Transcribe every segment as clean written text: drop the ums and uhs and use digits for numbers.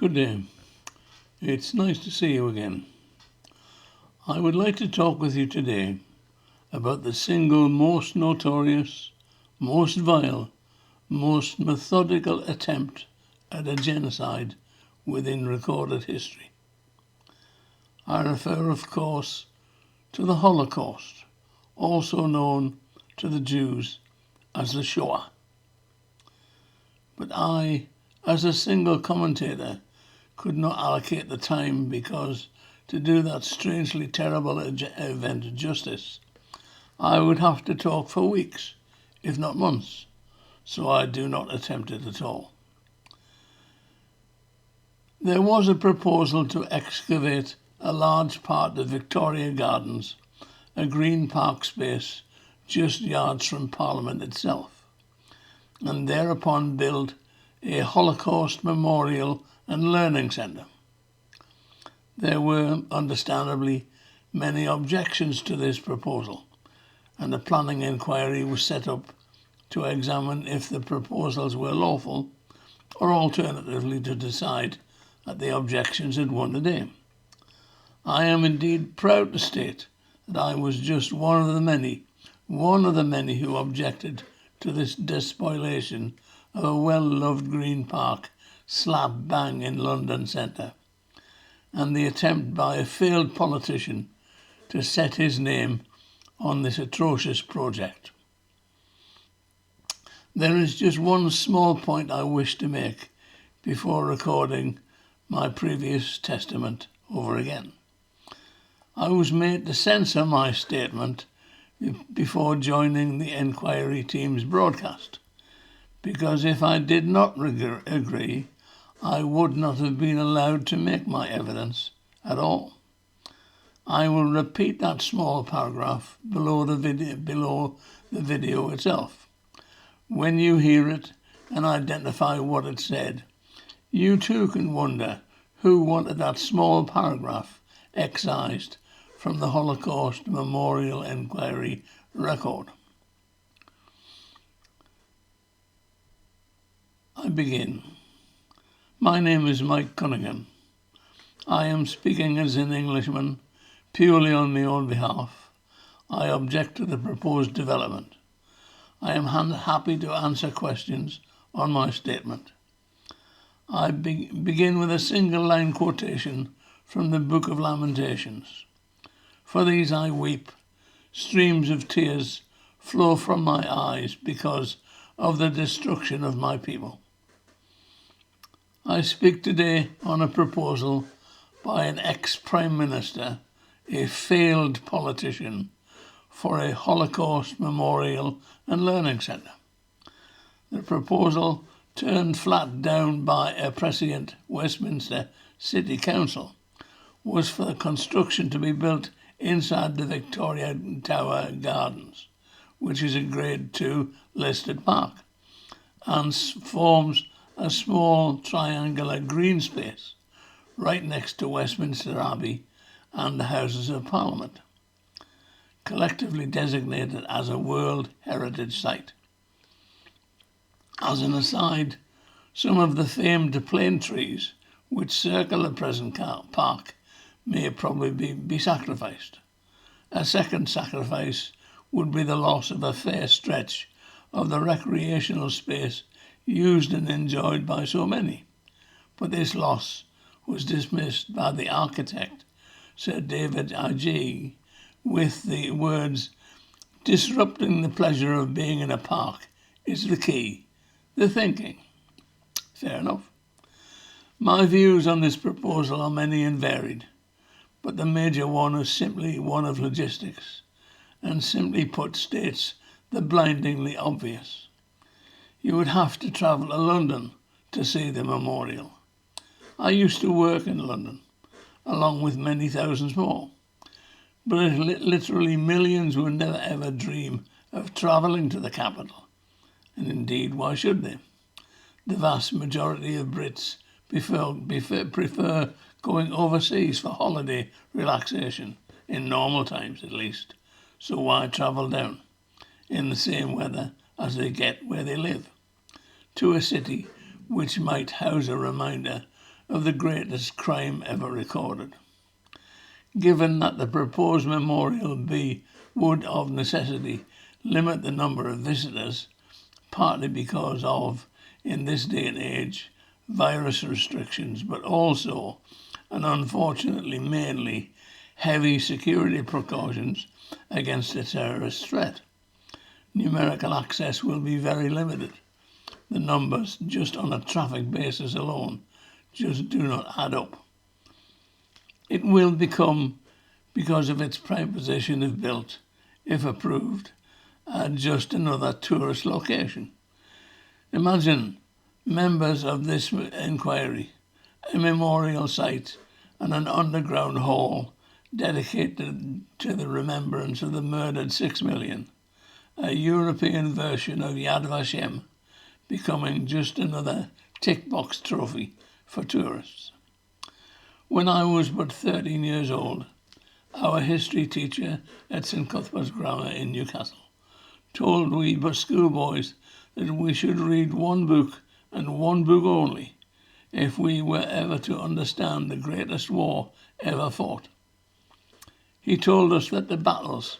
Good day. It's nice to see you again. I would like to talk with you today about the single most notorious, most vile, most methodical attempt at a genocide within recorded history. I refer, of course, to the Holocaust, also known to the Jews as the Shoah. But I, as a single commentator, could not allocate the time because to do that strangely terrible event justice, I would have to talk for weeks, if not months, so I do not attempt it at all. There was a proposal to excavate a large part of Victoria Gardens, a green park space just yards from Parliament itself, and thereupon build a Holocaust Memorial and Learning Centre. There were, understandably, many objections to this proposal, and a planning inquiry was set up to examine if the proposals were lawful, or alternatively to decide that the objections had won the day. I am indeed proud to state that I was just one of the many who objected to this despoliation of a well-loved green park slap bang in London centre, and the attempt by a failed politician to set his name on this atrocious project. There is just one small point I wish to make before recording my previous testament over again. I was made to censor my statement before joining the inquiry team's broadcast, because if I did not agree, I would not have been allowed to make my evidence at all. I will repeat that small paragraph below the video itself. When you hear it and identify what it said, you too can wonder who wanted that small paragraph excised from the Holocaust Memorial Enquiry record. I begin. My name is Mike Cunningham. I am speaking as an Englishman, purely on my own behalf. I object to the proposed development. I am happy to answer questions on my statement. I begin with a single-line quotation from the Book of Lamentations. For these I weep. Streams of tears flow from my eyes because of the destruction of my people. I speak today on a proposal by an ex-Prime Minister, a failed politician, for a Holocaust Memorial and Learning Centre. The proposal, turned flat down by a prescient Westminster City Council, was for the construction to be built inside the Victoria Tower Gardens, which is a Grade 2 listed park, and forms a small triangular green space right next to Westminster Abbey and the Houses of Parliament, collectively designated as a World Heritage Site. As an aside, some of the famed plane trees which circle the present park may probably be sacrificed. A second sacrifice would be the loss of a fair stretch of the recreational space used and enjoyed by so many. But this loss was dismissed by the architect, Sir David Ajay, with the words, "Disrupting the pleasure of being in a park is the key, the thinking." Fair enough. My views on this proposal are many and varied, but the major one is simply one of logistics, and simply put states the blindingly obvious. You would have to travel to London to see the memorial. I used to work in London, along with many thousands more, but literally millions would never ever dream of travelling to the capital, and indeed, why should they? The vast majority of Brits prefer going overseas for holiday relaxation, in normal times at least, so why travel down, in the same weather as they get where they live, to a city which might house a reminder of the greatest crime ever recorded. Given that the proposed memorial would of necessity limit the number of visitors, partly because of, in this day and age, virus restrictions, but also, and unfortunately mainly, heavy security precautions against a terrorist threat. Numerical access will be very limited. The numbers, just on a traffic basis alone, just do not add up. It will become, because of its prime position if built, if approved, just another tourist location. Imagine members of this inquiry, a memorial site and an underground hall dedicated to the remembrance of the murdered 6 million, a European version of Yad Vashem, becoming just another tick-box trophy for tourists. When I was but 13 years old, our history teacher at St Cuthbert's Grammar in Newcastle told we but schoolboys that we should read one book and one book only if we were ever to understand the greatest war ever fought. He told us that the battles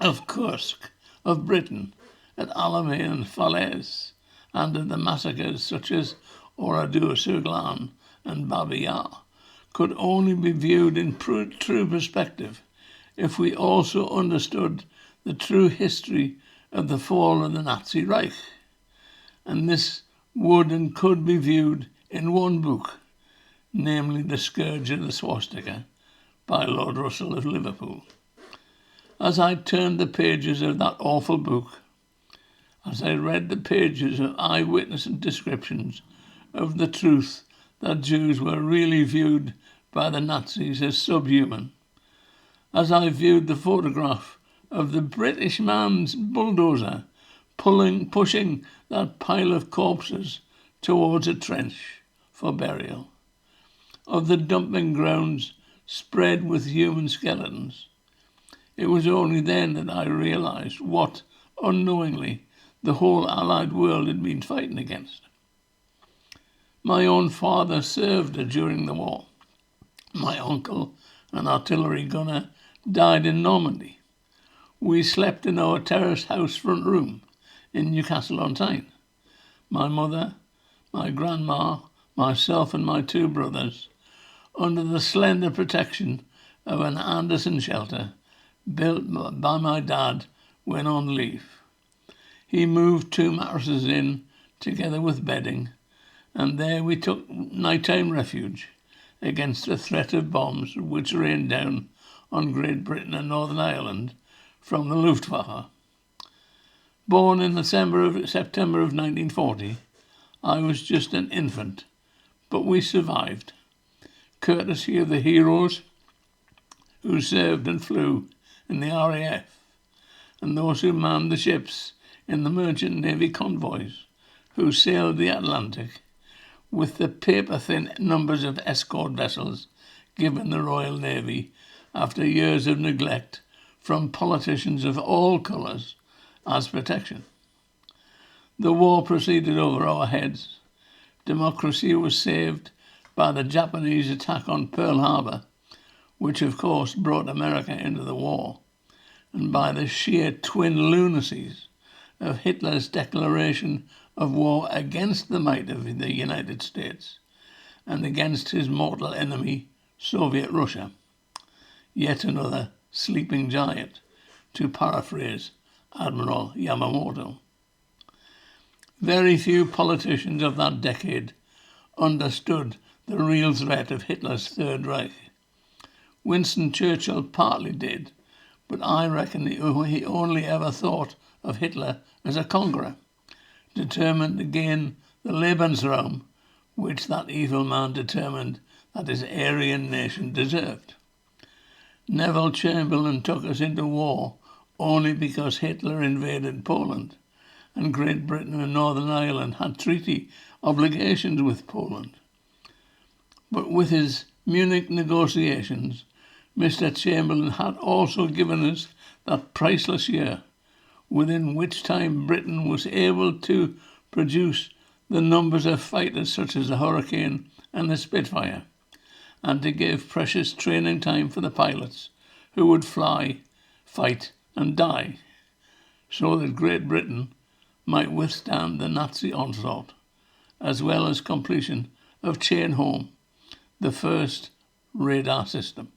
of Kursk, of Britain, at Alamein and Falaise, and of the massacres such as Oradour-sur-Glane and Babi Yar could only be viewed in true perspective if we also understood the true history of the fall of the Nazi Reich. And this would and could be viewed in one book, namely The Scourge of the Swastika by Lord Russell of Liverpool. As I turned the pages of that awful book, as I read the pages of eyewitness descriptions of the truth that Jews were really viewed by the Nazis as subhuman, as I viewed the photograph of the British man's bulldozer pushing that pile of corpses towards a trench for burial, of the dumping grounds spread with human skeletons, it was only then that I realised what, unknowingly, the whole Allied world had been fighting against. My own father served during the war. My uncle, an artillery gunner, died in Normandy. We slept in our terraced house front room in Newcastle-on-Tyne. My mother, my grandma, myself and my 2 brothers, under the slender protection of an Anderson shelter built by my dad when on leave. He moved 2 mattresses in, together with bedding, and there we took nighttime refuge against the threat of bombs which rained down on Great Britain and Northern Ireland from the Luftwaffe. Born in September of 1940, I was just an infant, but we survived, courtesy of the heroes who served and flew in the RAF, and those who manned the ships in the merchant navy convoys who sailed the Atlantic with the paper-thin numbers of escort vessels given the Royal Navy after years of neglect from politicians of all colours as protection. The war proceeded over our heads. Democracy was saved by the Japanese attack on Pearl Harbor, which of course brought America into the war, and by the sheer twin lunacies of Hitler's declaration of war against the might of the United States and against his mortal enemy, Soviet Russia. Yet another sleeping giant, to paraphrase Admiral Yamamoto. Very few politicians of that decade understood the real threat of Hitler's Third Reich. Winston Churchill partly did, but I reckon he only ever thought of Hitler as a conqueror, determined to gain the Lebensraum which that evil man determined that his Aryan nation deserved. Neville Chamberlain took us into war only because Hitler invaded Poland, and Great Britain and Northern Ireland had treaty obligations with Poland. But with his Munich negotiations, Mr. Chamberlain had also given us that priceless year, within which time Britain was able to produce the numbers of fighters such as the Hurricane and the Spitfire, and to give precious training time for the pilots who would fly, fight and die, so that Great Britain might withstand the Nazi onslaught, as well as completion of Chain Home, the first radar system.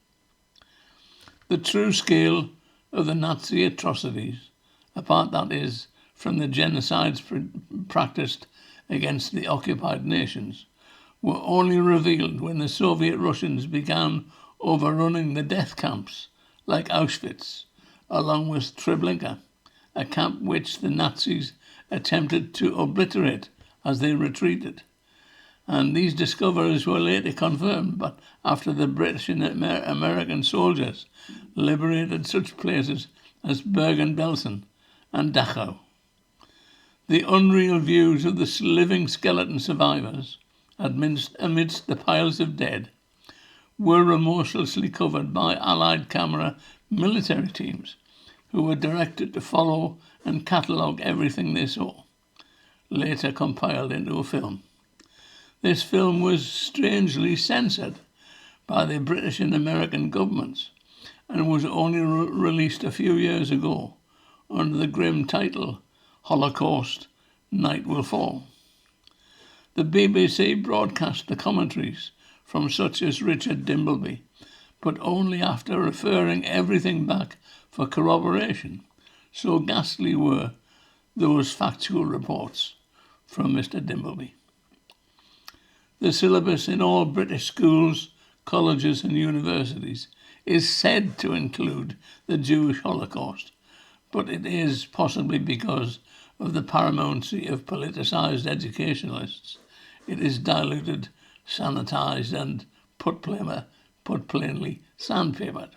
The true scale of the Nazi atrocities, apart that is from the genocides practiced against the occupied nations, were only revealed when the Soviet Russians began overrunning the death camps like Auschwitz, along with Treblinka, a camp which the Nazis attempted to obliterate as they retreated. And these discoveries were later confirmed, but after the British and American soldiers liberated such places as Bergen-Belsen and Dachau. The unreal views of the living skeleton survivors, amidst the piles of dead, were remorselessly covered by Allied camera military teams who were directed to follow and catalogue everything they saw, later compiled into a film. This film was strangely censored by the British and American governments and was only released a few years ago under the grim title Holocaust Night Will Fall. The BBC broadcast the commentaries from such as Richard Dimbleby, but only after referring everything back for corroboration. So ghastly were those factual reports from Mr. Dimbleby. The syllabus in all British schools, colleges and universities is said to include the Jewish Holocaust, but it is possibly because of the paramountcy of politicised educationalists. It is diluted, sanitised and, put plainly, sandpapered.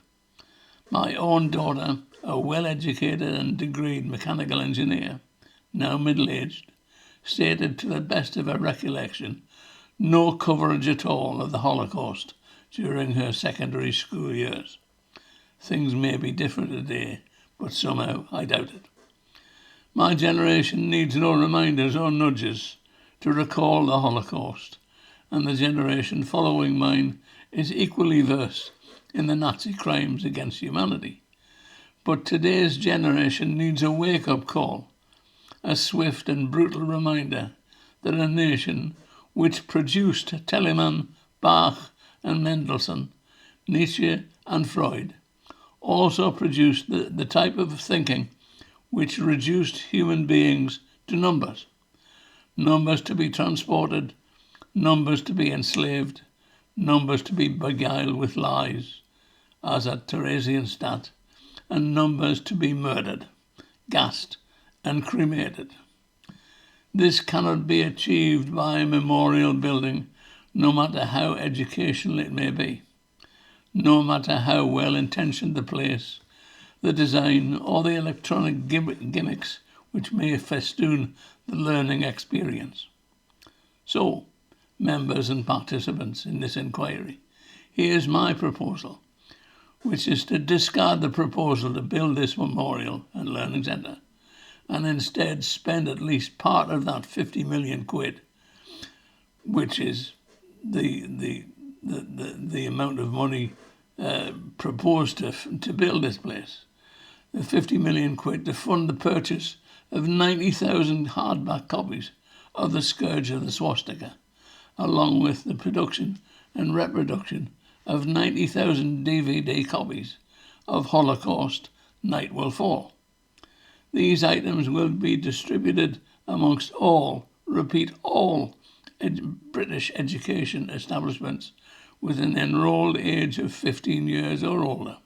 My own daughter, a well-educated and degreed mechanical engineer, now middle-aged, stated to the best of her recollection no coverage at all of the Holocaust during her secondary school years. Things may be different today, but somehow I doubt it. My generation needs no reminders or nudges to recall the Holocaust, and the generation following mine is equally versed in the Nazi crimes against humanity. But today's generation needs a wake-up call, a swift and brutal reminder that a nation which produced Telemann, Bach and Mendelssohn, Nietzsche and Freud, also produced the type of thinking which reduced human beings to numbers. Numbers to be transported, numbers to be enslaved, numbers to be beguiled with lies, as at Theresienstadt, and numbers to be murdered, gassed and cremated. This cannot be achieved by a memorial building, no matter how educational it may be, no matter how well-intentioned the place, the design or the electronic gimmicks which may festoon the learning experience. So, members and participants in this inquiry, here's my proposal, which is to discard the proposal to build this memorial and learning centre, and instead spend at least part of that 50 million quid, which is the amount of money proposed to build this place. The 50 million quid to fund the purchase of 90,000 hardback copies of The Scourge of the Swastika, along with the production and reproduction of 90,000 DVD copies of Holocaust Night Will Fall. These items will be distributed amongst all, repeat, all British education establishments with an enrolled age of 15 years or older.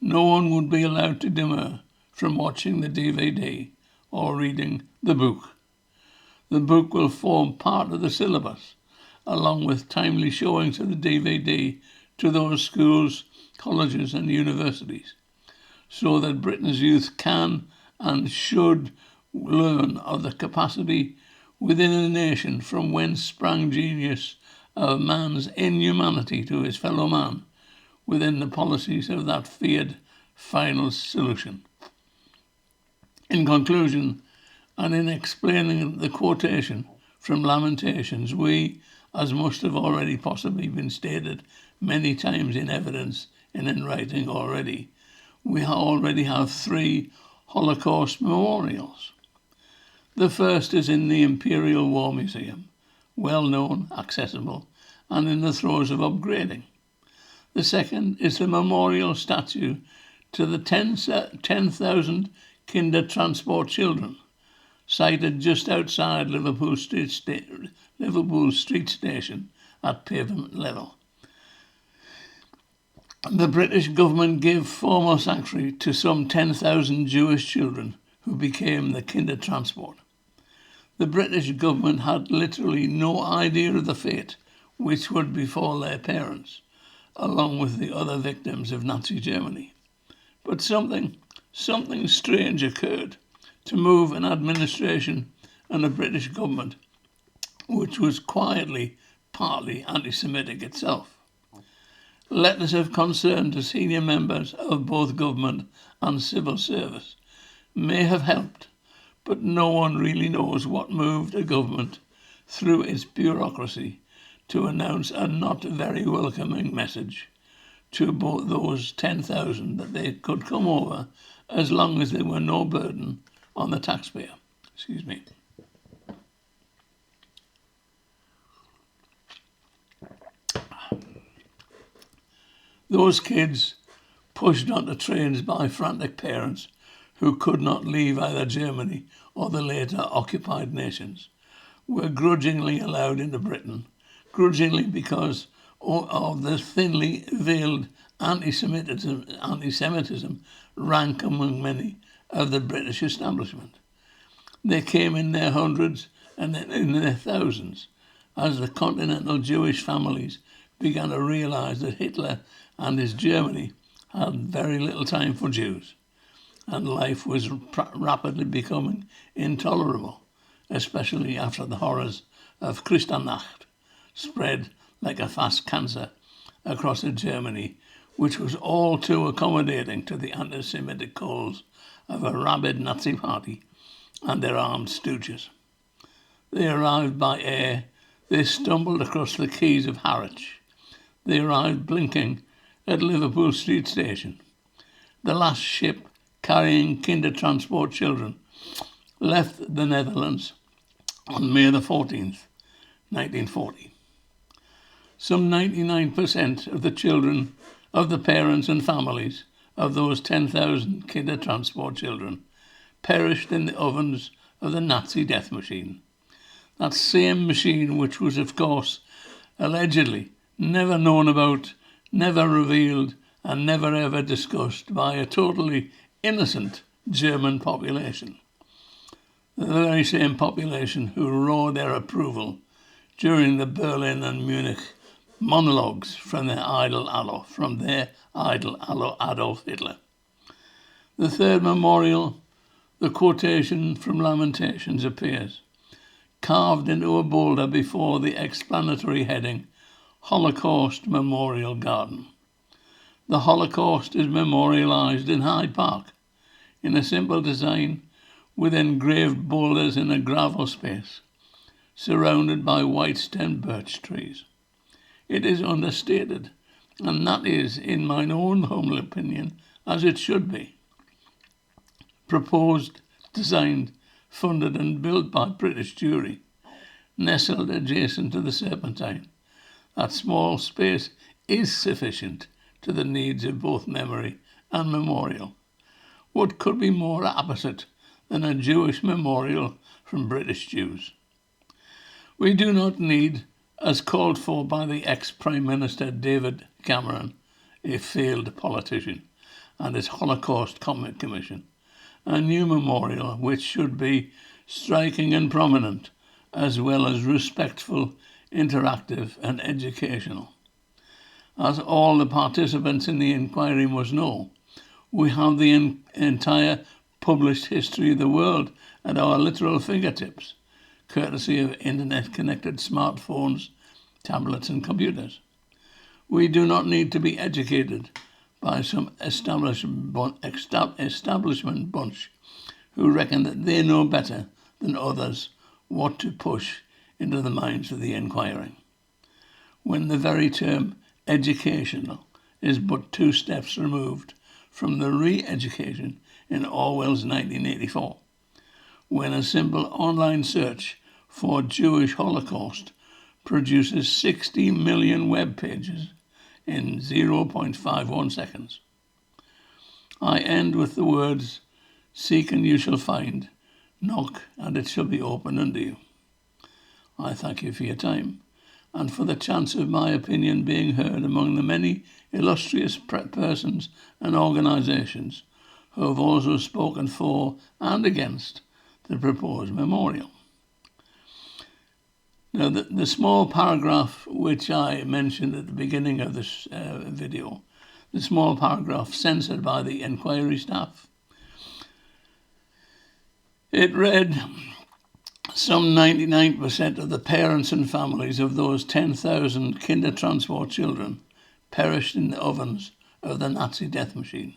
No one would be allowed to demur from watching the DVD or reading the book. The book will form part of the syllabus, along with timely showings of the DVD to those schools, colleges and universities, so that Britain's youth can and should learn of the capacity within a nation from whence sprang genius of man's inhumanity to his fellow man within the policies of that feared final solution. In conclusion, and in explaining the quotation from Lamentations, we, as must have already possibly been stated many times in evidence and in writing already, we already have 3 Holocaust memorials. The first is in the Imperial War Museum, well known, accessible, and in the throes of upgrading. The second is the memorial statue to the 10,000 Kindertransport children, sited just outside Liverpool Street Station at pavement level. The British government gave formal sanctuary to some 10,000 Jewish children who became the Kindertransport. The British government had literally no idea of the fate which would befall their parents, along with the other victims of Nazi Germany. But something strange occurred to move an administration and a British government which was quietly partly anti-Semitic itself. Letters of concern to senior members of both government and civil service may have helped, but no one really knows what moved a government through its bureaucracy to announce a not very welcoming message to both those 10,000 that they could come over as long as they were no burden on the taxpayer. Those kids, pushed onto trains by frantic parents who could not leave either Germany or the later occupied nations, were grudgingly allowed into Britain, grudgingly because of the thinly veiled anti-Semitism rank among many of the British establishment. They came in their hundreds and then in their thousands as the continental Jewish families began to realise that Hitler and his Germany had very little time for Jews, and life was rapidly becoming intolerable, especially after the horrors of Kristallnacht spread like a fast cancer across a Germany which was all too accommodating to the anti-Semitic calls of a rabid Nazi party and their armed stooges. They arrived by air. They stumbled across the quays of Harwich. They arrived blinking at Liverpool Street Station. The last ship carrying Kindertransport children left the Netherlands on May the 14th, 1940. Some 99% of the children, of the parents and families of those 10,000 Kindertransport children perished in the ovens of the Nazi death machine. That same machine which was, of course, allegedly never known about, never revealed, and never ever discussed by a totally innocent German population. The very same population who roared their approval during the Berlin and Munich monologues from their idol Adolf Hitler. The third memorial, the quotation from Lamentations, appears, carved into a boulder before the explanatory heading, Holocaust Memorial Garden. The Holocaust is memorialised in Hyde Park, in a simple design with engraved boulders in a gravel space, surrounded by white-stemmed birch trees. It is understated, and that is, in mine own humble opinion, as it should be. Proposed, designed, funded and built by British Jewry, nestled adjacent to the Serpentine, that small space is sufficient to the needs of both memory and memorial. What could be more opposite than a Jewish memorial from British Jews? We do not need, as called for by the ex-Prime Minister David Cameron, a failed politician, and his Holocaust Commission, a new memorial which should be striking and prominent, as well as respectful, interactive and educational. As all the participants in the inquiry must know, we have the entire published history of the world at our literal fingertips, courtesy of internet-connected smartphones, tablets and computers. We do not need to be educated by some establishment bunch who reckon that they know better than others what to push into the minds of the inquiring, when the very term educational is but 2 steps removed from the re-education in Orwell's 1984, when a simple online search for Jewish Holocaust produces 60 million web pages in 0.51 seconds. I end with the words, "Seek and you shall find, knock and it shall be opened unto you." I thank you for your time and for the chance of my opinion being heard among the many illustrious persons and organisations who have also spoken for and against the proposed memorial. Now, the small paragraph which I mentioned at the beginning of this video, the small paragraph censored by the inquiry staff, it read, "Some 99% of the parents and families of those 10,000 Kindertransport children perished in the ovens of the Nazi death machine.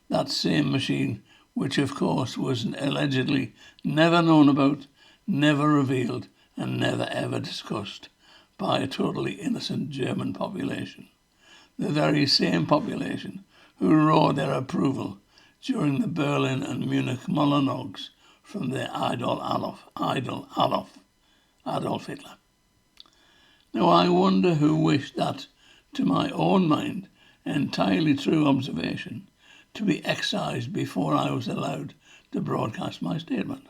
That same machine which, of course, was allegedly never known about, never revealed, and never ever discussed by a totally innocent German population. The very same population who roared their approval during the Berlin and Munich monologues from their idol Adolf Hitler. Now I wonder who wished that, to my own mind, entirely true observation to be excised before I was allowed to broadcast my statement.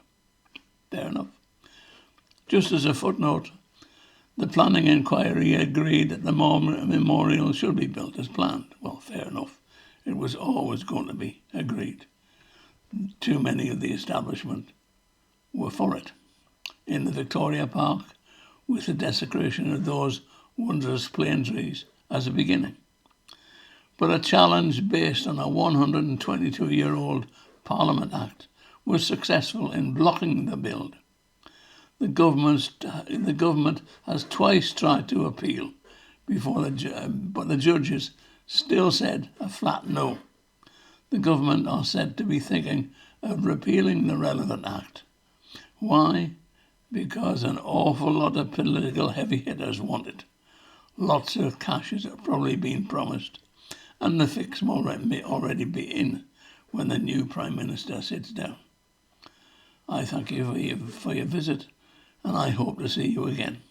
Fair enough. Just as a footnote, the planning inquiry agreed that the memorial should be built as planned. Well, fair enough. It was always going to be agreed. Too many of the establishment were for it. In the Victoria Park, with the desecration of those wondrous plane trees as a beginning. But a challenge based on a 122-year-old Parliament Act was successful in blocking the build. The government has twice tried to appeal, but the judges still said a flat no. The government are said to be thinking of repealing the relevant act. Why? Because an awful lot of political heavy hitters want it. Lots of cash has probably been promised, and the fix may already be in when the new Prime Minister sits down. I thank you for your visit, and I hope to see you again.